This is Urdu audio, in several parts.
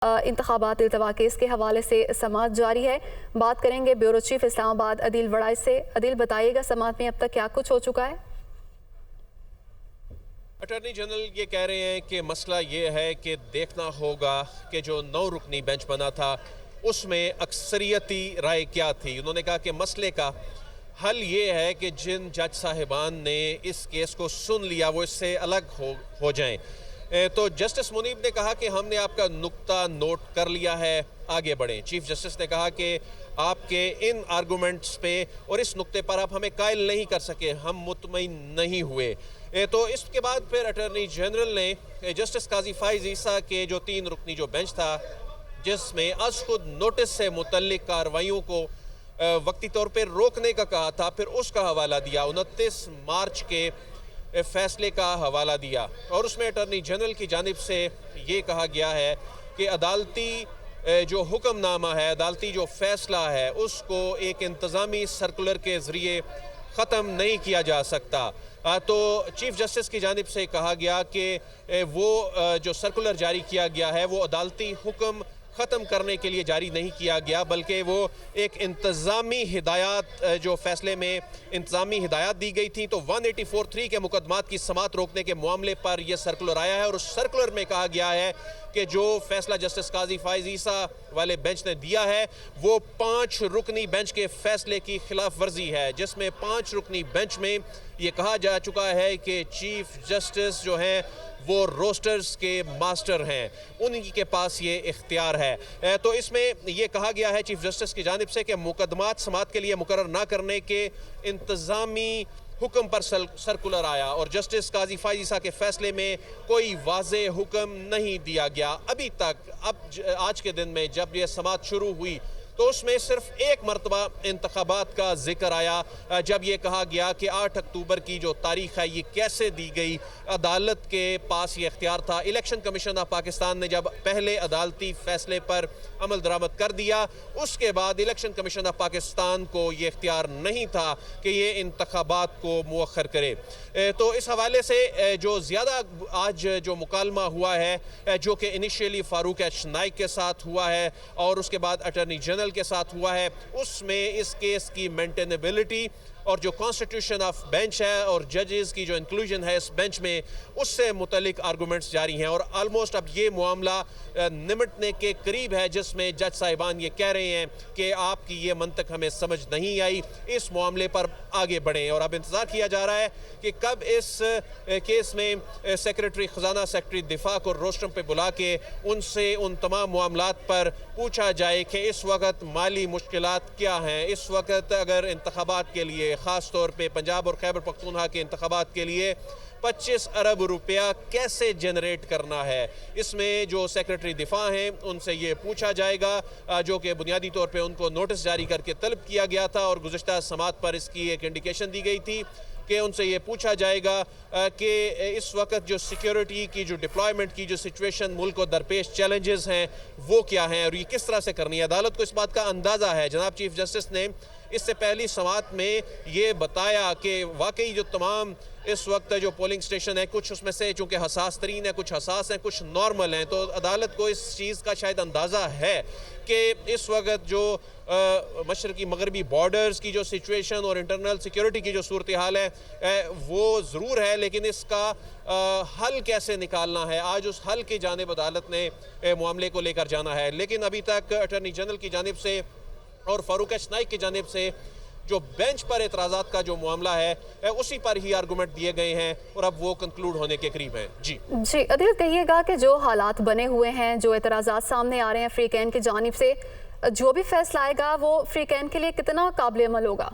انتخابات التوا کیس کے حوالے سے سماعت جاری ہے. بات کریں گے بیورو چیف اسلام آباد عدیل وڑائچ سے. عدیل بتائیے گا سماعت میں اب تک کیا کچھ ہو چکا ہے؟ اٹارنی جنرل یہ کہہ رہے ہیں کہ مسئلہ یہ ہے کہ دیکھنا ہوگا کہ جو 9 رکنی بینچ بنا تھا اس میں اکثریتی رائے کیا تھی. انہوں نے کہا کہ مسئلے کا حل یہ ہے کہ جن جج صاحبان نے اس کیس کو سن لیا وہ اس سے الگ ہو جائیں. تو جسٹس منیب نے کہا کہ ہم نے آپ کا نقطہ نوٹ کر لیا ہے، آگے بڑھیں. چیف جسٹس نے کہا کہ آپ کے ان آرگومنٹس پہ اور اس نقطے پر آپ ہمیں قائل نہیں کر سکے، ہم مطمئن نہیں ہوئے. تو اس کے بعد پھر اٹارنی جنرل نے جسٹس قاضی فائز عیسیٰ کے جو 3 رکنی جو بینچ تھا جس میں از خود نوٹس سے متعلق کارروائیوں کو وقتی طور پہ روکنے کا کہا تھا، پھر اس کا حوالہ دیا. 29 مارچ کے فیصلے کا حوالہ دیا اور اس میں اٹارنی جنرل کی جانب سے یہ کہا گیا ہے کہ عدالتی جو حکم نامہ ہے، عدالتی جو فیصلہ ہے اس کو ایک انتظامی سرکولر کے ذریعے ختم نہیں کیا جا سکتا. تو چیف جسٹس کی جانب سے کہا گیا کہ وہ جو سرکولر جاری کیا گیا ہے وہ عدالتی حکم ختم کرنے کے لیے جاری نہیں کیا گیا، بلکہ وہ ایک انتظامی ہدایات جو فیصلے میں انتظامی ہدایات دی گئی تھیں. تو 184(3) کے مقدمات کی سماعت روکنے کے معاملے پر یہ سرکولر آیا ہے اور اس سرکولر میں کہا گیا ہے کہ جو فیصلہ جسٹس قاضی فائز عیسیٰ والے بینچ نے دیا ہے وہ 5 رکنی بینچ کے فیصلے کی خلاف ورزی ہے، جس میں 5 رکنی بینچ میں یہ کہا جا چکا ہے کہ چیف جسٹس جو ہیں وہ روسٹرز کے ماسٹر ہیں، انہی کے پاس یہ اختیار ہے. تو اس میں یہ کہا گیا ہے چیف جسٹس کی جانب سے کہ مقدمات سماعت کے لیے مقرر نہ کرنے کے انتظامی حکم پر سرکولر آیا اور جسٹس قاضی فائز عیسیٰ کے فیصلے میں کوئی واضح حکم نہیں دیا گیا ابھی تک. آج کے دن میں جب یہ سماعت شروع ہوئی تو اس میں صرف ایک مرتبہ انتخابات کا ذکر آیا، جب یہ کہا گیا کہ 8 اکتوبر کی جو تاریخ ہے یہ کیسے دی گئی. عدالت کے پاس یہ اختیار تھا. الیکشن کمیشن آف پاکستان نے جب پہلے عدالتی فیصلے پر عمل درآمد کر دیا اس کے بعد الیکشن کمیشن آف پاکستان کو یہ اختیار نہیں تھا کہ یہ انتخابات کو مؤخر کرے. تو اس حوالے سے جو زیادہ آج جو مکالمہ ہوا ہے جو کہ انیشیلی فاروق ایچ نائک کے ساتھ ہوا ہے اور اس کے بعد اٹارنی جنرل کے ساتھ ہوا ہے، اس میں اس کیس کی مینٹینیبلٹی اور جو کانسٹیٹیوشن آف بینچ ہے اور ججز کی جو انکلوژن ہے اس بینچ میں اس سے متعلق آرگومنٹس جاری ہیں اور آلموسٹ اب یہ معاملہ نمٹنے کے قریب ہے، جس میں جج صاحبان یہ کہہ رہے ہیں کہ آپ کی یہ منطق ہمیں سمجھ نہیں آئی، اس معاملے پر آگے بڑھیں. اور اب انتظار کیا جا رہا ہے کہ کب اس کیس میں سیکریٹری خزانہ، سیکریٹری دفاع کو روسٹرم پہ بلا کے ان سے ان تمام معاملات پر پوچھا جائے کہ اس وقت مالی مشکلات کیا ہیں. اس وقت اگر انتخابات کے لیے خاص طور پہ پنجاب اور خیبر پختونخوا کے انتخابات کے لیے 25 ارب روپیہ کیسے جنریٹ کرنا ہے، اس میں جو سیکریٹری دفاع ہیں ان سے یہ پوچھا جائے گا، جو کہ بنیادی طور پہ ان کو نوٹس جاری کر کے طلب کیا گیا تھا اور گزشتہ سماعت پر اس کی ایک انڈیکیشن دی گئی تھی کہ ان سے یہ پوچھا جائے گا کہ اس وقت جو سیکیورٹی کی جو ڈپلائمنٹ کی جو سچویشن ملک کو درپیش چیلنجز ہیں وہ کیا ہیں اور یہ کس طرح سے کرنی ہے. عدالت کو اس بات کا اندازہ ہے. جناب چیف جسٹس نے اس سے پہلی سماعت میں یہ بتایا کہ واقعی جو تمام اس وقت جو پولنگ سٹیشن ہے کچھ اس میں سے چونکہ حساس ترین ہے، کچھ حساس ہیں، کچھ نارمل ہیں، تو عدالت کو اس چیز کا شاید اندازہ ہے کہ اس وقت جو مشرقی مغربی بارڈرز کی جو سچویشن اور انٹرنل سیکیورٹی کی جو صورتحال ہے وہ ضرور ہے، لیکن اس کا حل کیسے نکالنا ہے آج اس حل کی جانب عدالت نے معاملے کو لے کر جانا ہے. لیکن ابھی تک اٹارنی جنرل کی جانب سے اور فاروق ایچ نائک کی جانب سے جو بینچ پر اعتراضات کا جو معاملہ ہے اسی پر ہی آرگومنٹ دیے گئے ہیں اور اب وہ کنکلوڈ ہونے کے قریب ہیں. جی عدیل کہیے گا کہ جو حالات بنے ہوئے ہیں، جو اعتراضات سامنے آ رہے ہیں فریقین کی جانب سے، جو بھی فیصلہ آئے گا وہ فریقین کے لیے کتنا قابل عمل ہوگا؟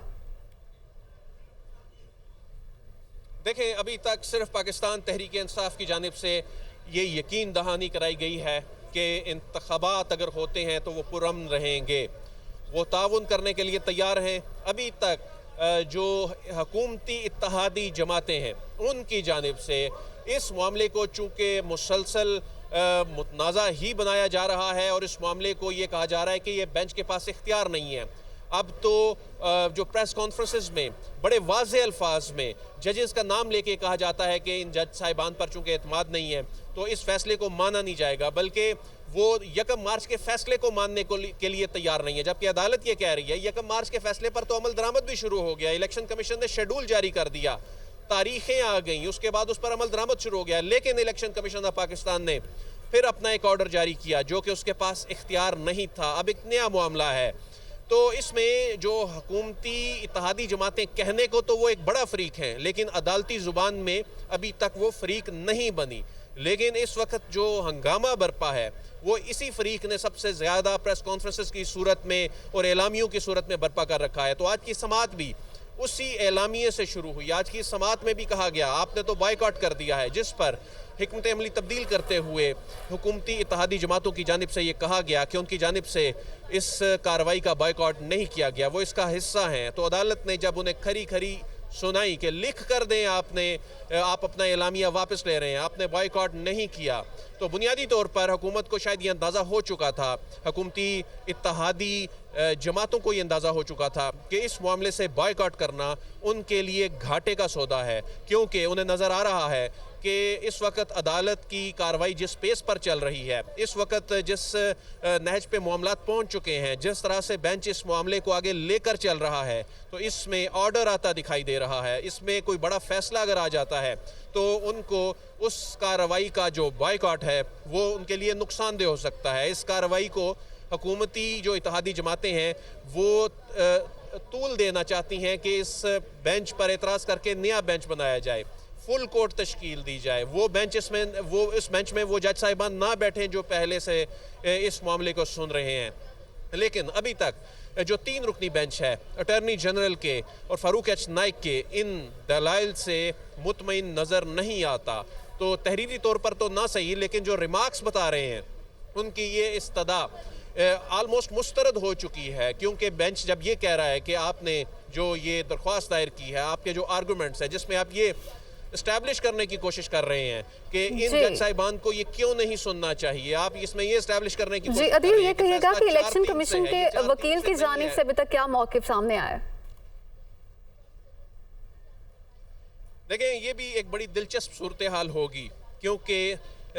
دیکھیں ابھی تک صرف پاکستان تحریک انصاف کی جانب سے یہ یقین دہانی کرائی گئی ہے کہ انتخابات اگر ہوتے ہیں تو وہ پرامن رہیں گے، وہ تعاون کرنے کے لیے تیار ہیں. ابھی تک جو حکومتی اتحادی جماعتیں ہیں ان کی جانب سے اس معاملے کو چونکہ مسلسل متنازع ہی بنایا جا رہا ہے اور اس معاملے کو یہ کہا جا رہا ہے کہ یہ بینچ کے پاس اختیار نہیں ہے. اب تو جو پریس کانفرنسز میں بڑے واضح الفاظ میں ججز کا نام لے کے کہا جاتا ہے کہ ان جج صاحبان پر چونکہ اعتماد نہیں ہے تو اس فیصلے کو مانا نہیں جائے گا، بلکہ وہ یکم مارچ کے فیصلے کو ماننے کے لیے تیار نہیں ہے، جبکہ عدالت یہ کہہ رہی ہے یکم مارچ کے فیصلے پر تو عمل درآمد بھی شروع ہو گیا، الیکشن کمیشن نے شیڈول جاری کر دیا، تاریخیں آ گئیں، اس کے بعد اس پر عمل درآمد شروع ہو گیا، لیکن الیکشن کمیشن آف پاکستان نے پھر اپنا ایک آرڈر جاری کیا جو کہ اس کے پاس اختیار نہیں تھا۔ اب ایک نیا معاملہ ہے، تو اس میں جو حکومتی اتحادی جماعتیں کہنے کو تو وہ ایک بڑا فریق ہیں، لیکن عدالتی زبان میں ابھی تک وہ فریق نہیں بنی، لیکن اس وقت جو ہنگامہ برپا ہے وہ اسی فریق نے سب سے زیادہ پریس کانفرنسز کی صورت میں اور اعلامیوں کی صورت میں برپا کر رکھا ہے۔ تو آج کی سماعت بھی اسی اعلامیے سے شروع ہوئی۔ آج کی سماعت میں بھی کہا گیا آپ نے تو بائیکاٹ کر دیا ہے، جس پر حکمت عملی تبدیل کرتے ہوئے حکومتی اتحادی جماعتوں کی جانب سے یہ کہا گیا کہ ان کی جانب سے اس کارروائی کا بائیکاٹ نہیں کیا گیا، وہ اس کا حصہ ہیں۔ تو عدالت نے جب انہیں کھری کھری سنائی کہ لکھ کر دیں آپ اپنا اعلامیہ واپس لے رہے ہیں، آپ نے بائیکاٹ نہیں کیا، تو بنیادی طور پر حکومت کو شاید یہ اندازہ ہو چکا تھا، حکومتی اتحادی جماعتوں کو یہ اندازہ ہو چکا تھا کہ اس معاملے سے بائیکاٹ کرنا ان کے لیے گھاٹے کا سودا ہے، کیونکہ انہیں نظر آ رہا ہے کہ اس وقت عدالت کی کارروائی جس پیس پر چل رہی ہے، اس وقت جس نہج پہ معاملات پہنچ چکے ہیں، جس طرح سے بینچ اس معاملے کو آگے لے کر چل رہا ہے، تو اس میں آرڈر آتا دکھائی دے رہا ہے، اس میں کوئی بڑا فیصلہ اگر آ جاتا ہے تو ان کو اس کارروائی کا جو بائیکاٹ ہے وہ ان کے لیے نقصان دہ ہو سکتا ہے۔ اس کارروائی کو حکومتی جو اتحادی جماعتیں ہیں وہ طول دینا چاہتی ہیں کہ اس بینچ پر اعتراض کر کے نیا بینچ بنایا جائے، فل کورٹ تشکیل دی جائے، اس بینچ میں وہ جج صاحبان نہ بیٹھیں جو پہلے سے اس معاملے کو سن رہے ہیں۔ لیکن ابھی تک جو 3 رکنی بینچ ہے اٹارنی جنرل کے اور فاروق ایچ نائک کے، ان دلائل سے مطمئن نظر نہیں آتا، تو تحریری طور پر تو نہ صحیح، لیکن جو ریمارکس بتا رہے ہیں ان کی یہ استدعا آلموسٹ مسترد ہو چکی ہے، کیونکہ بینچ جب یہ کہہ رہا ہے کہ آپ نے جو یہ درخواست دائر کی ہے، آپ کے جو آرگومنٹس ہیں جس میں آپ یہ اسٹیبلش کرنے کی کوشش کر رہے ہیں کہ ان جج صاحبان کو یہ کیوں نہیں سننا چاہیے، آپ اس میں یہ اسٹیبلش کرنے کی کوشش کر رہے ہیں۔ عدیل یہ کہیے گا کہ الیکشن کمیشن کے وکیل کی جانب سے ابھی تک کیا موقف سامنے آیا ہے؟ دیکھیں یہ بھی ایک بڑی دلچسپ صورتحال ہوگی، کیونکہ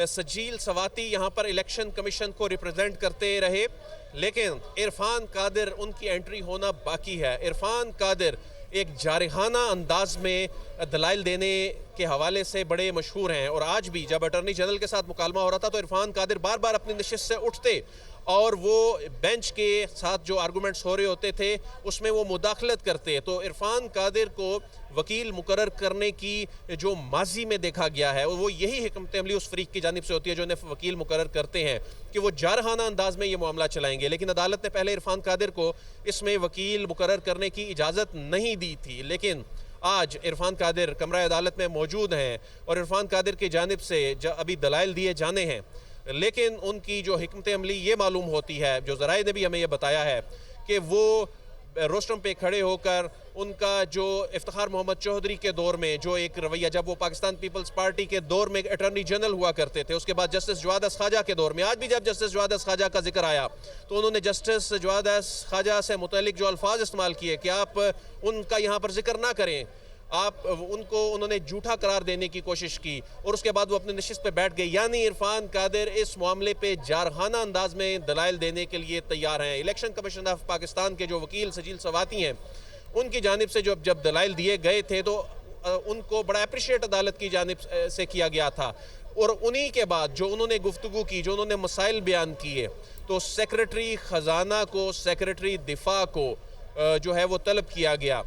سجیل سواتی یہاں پر الیکشن کمیشن کو ریپرزینٹ کرتے رہے، لیکن عرفان قادر ان کی انٹری ہونا باقی ہے۔ عرفان قادر ایک جارحانہ انداز میں دلائل دینے کے حوالے سے بڑے مشہور ہیں، اور آج بھی جب اٹارنی جنرل کے ساتھ مکالمہ ہو رہا تھا تو عرفان قادر بار بار اپنی نشست سے اٹھتے اور وہ بینچ کے ساتھ جو آرگومنٹس ہو رہے ہوتے تھے اس میں وہ مداخلت کرتے۔ تو عرفان قادر کو وکیل مقرر کرنے کی جو ماضی میں دیکھا گیا ہے وہ یہی حکمت عملی اس فریق کی جانب سے ہوتی ہے جو انہیں وکیل مقرر کرتے ہیں کہ وہ جارحانہ انداز میں یہ معاملہ چلائیں گے، لیکن عدالت نے پہلے عرفان قادر کو اس میں وکیل مقرر کرنے کی اجازت نہیں دی تھی، لیکن آج عرفان قادر کمرہ عدالت میں موجود ہیں اور عرفان قادر کی جانب سے ابھی دلائل دیے جانے ہیں، لیکن ان کی جو حکمت عملی یہ معلوم ہوتی ہے، جو ذرائع نے بھی ہمیں یہ بتایا ہے کہ وہ روسٹرم پہ کھڑے ہو کر ان کا جو افتخار محمد چودھری کے دور میں جو ایک رویہ، جب وہ پاکستان پیپلز پارٹی کے دور میں اٹارنی جنرل ہوا کرتے تھے، اس کے بعد جسٹس جواد اس خواجہ کے دور میں، آج بھی جب جسٹس جواد اس خواجہ کا ذکر آیا تو انہوں نے جسٹس جواد اس خواجہ سے متعلق جو الفاظ استعمال کیے کہ آپ ان کا یہاں پر ذکر نہ کریں، انہوں نے جھوٹا قرار دینے کی کوشش کی، اور اس کے بعد وہ اپنے نشست پہ بیٹھ گئے۔ یعنی عرفان قادر اس معاملے پہ جارحانہ انداز میں دلائل دینے کے لیے تیار ہیں۔ الیکشن کمیشن آف پاکستان کے جو وکیل سجیل سواتی ہیں ان کی جانب سے جب دلائل دیے گئے تھے تو ان کو بڑا اپریشیٹ عدالت کی جانب سے کیا گیا تھا، اور انہی کے بعد جو انہوں نے گفتگو کی، جو انہوں نے مسائل بیان کیے، تو سیکریٹری خزانہ کو، سیکریٹری دفاع کو جو ہے وہ طلب کیا گیا۔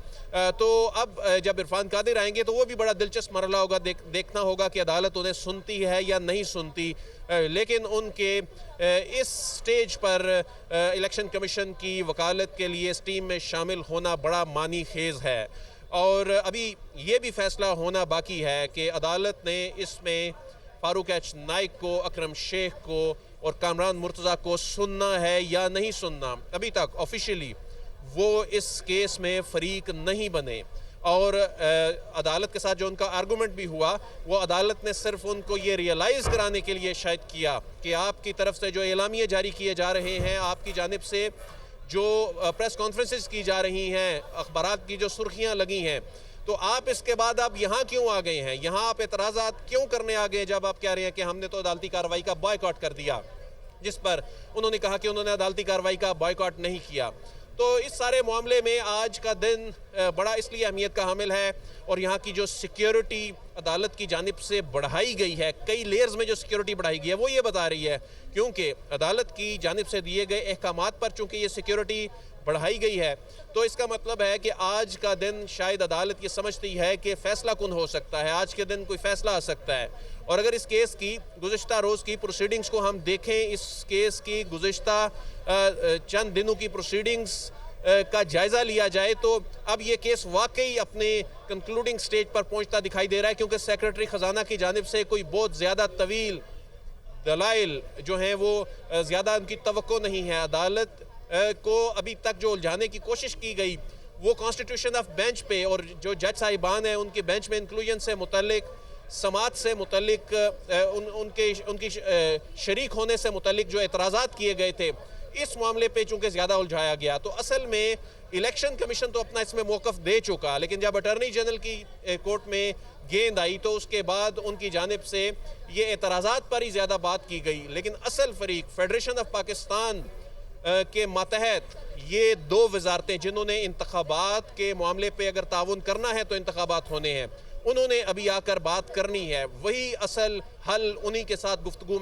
تو اب جب عرفان قادر آئیں گے تو وہ بھی بڑا دلچسپ مرحلہ ہوگا، دیکھنا ہوگا کہ عدالت انہیں سنتی ہے یا نہیں سنتی، لیکن ان کے اس سٹیج پر الیکشن کمیشن کی وکالت کے لیے اس ٹیم میں شامل ہونا بڑا معنی خیز ہے، اور ابھی یہ بھی فیصلہ ہونا باقی ہے کہ عدالت نے اس میں فاروق ایچ نائک کو، اکرم شیخ کو اور کامران مرتضیٰ کو سننا ہے یا نہیں سننا۔ ابھی تک آفیشیلی وہ اس کیس میں فریق نہیں بنے، اور عدالت کے ساتھ جو ان کا آرگومنٹ بھی ہوا وہ عدالت نے صرف ان کو یہ ریئلائز کرانے کے لیے شاید کیا کہ آپ کی طرف سے جو اعلامیے جاری کیے جا رہے ہیں، آپ کی جانب سے جو پریس کانفرنسز کی جا رہی ہیں، اخبارات کی جو سرخیاں لگی ہیں، تو آپ اس کے بعد آپ یہاں کیوں آ گئے ہیں، یہاں آپ اعتراضات کیوں کرنے آ گئے جب آپ کہہ رہے ہیں کہ ہم نے تو عدالتی کارروائی کا بائیکاٹ کر دیا۔ جس پر انہوں نے کہا کہ انہوں نے عدالتی کارروائی کا بائیکاٹ نہیں کیا. تو اس سارے معاملے میں آج کا دن بڑا اس لیے اہمیت کا حامل ہے, اور یہاں کی جو سیکیورٹی عدالت کی جانب سے بڑھائی گئی ہے, کئی لیئرز میں جو سیکیورٹی بڑھائی گئی ہے وہ یہ بتا رہی ہے, کیونکہ عدالت کی جانب سے دیے گئے احکامات پر چونکہ یہ سیکیورٹی بڑھائی گئی ہے, تو اس کا مطلب ہے کہ آج کا دن شاید عدالت یہ سمجھتی ہے کہ فیصلہ کن ہو سکتا ہے, آج کے دن کوئی فیصلہ آ سکتا ہے. اور اگر اس کیس کی گزشتہ روز کی پروسیڈنگز کو ہم دیکھیں, اس کیس کی گزشتہ چند دنوں کی پروسیڈنگز کا جائزہ لیا جائے, تو اب یہ کیس واقعی اپنے کنکلوڈنگ سٹیج پر پہنچتا دکھائی دے رہا ہے, کیونکہ سیکرٹری خزانہ کی جانب سے کوئی بہت زیادہ طویل دلائل جو ہیں وہ زیادہ ان کی توقع نہیں ہے. عدالت کو ابھی تک جو الجھانے کی کوشش کی گئی وہ کانسٹیٹیوشن آف بینچ پہ, اور جو جج صاحبان ہیں ان کے بینچ میں انکلوژن سے متعلق, سماعت سے متعلق, ان کی شریک ہونے سے متعلق جو اعتراضات کیے گئے تھے, اس معاملے پہ چونکہ زیادہ الجھایا گیا. تو اصل میں الیکشن کمیشن تو اپنا اس میں موقف دے چکا, لیکن جب اٹارنی جنرل کی کورٹ میں گیند آئی تو اس کے بعد ان کی جانب سے یہ اعتراضات پر ہی زیادہ بات کی گئی. لیکن اصل فریق فیڈریشن آف پاکستان کے ماتحت یہ دو وزارتیں جنہوں نے انتخابات کے معاملے پہ اگر تعاون کرنا ہے تو انتخابات ہونے ہیں, انہوں نے ابھی آ کر بات کرنی ہے, وہی اصل حل انہی کے ساتھ گفتگو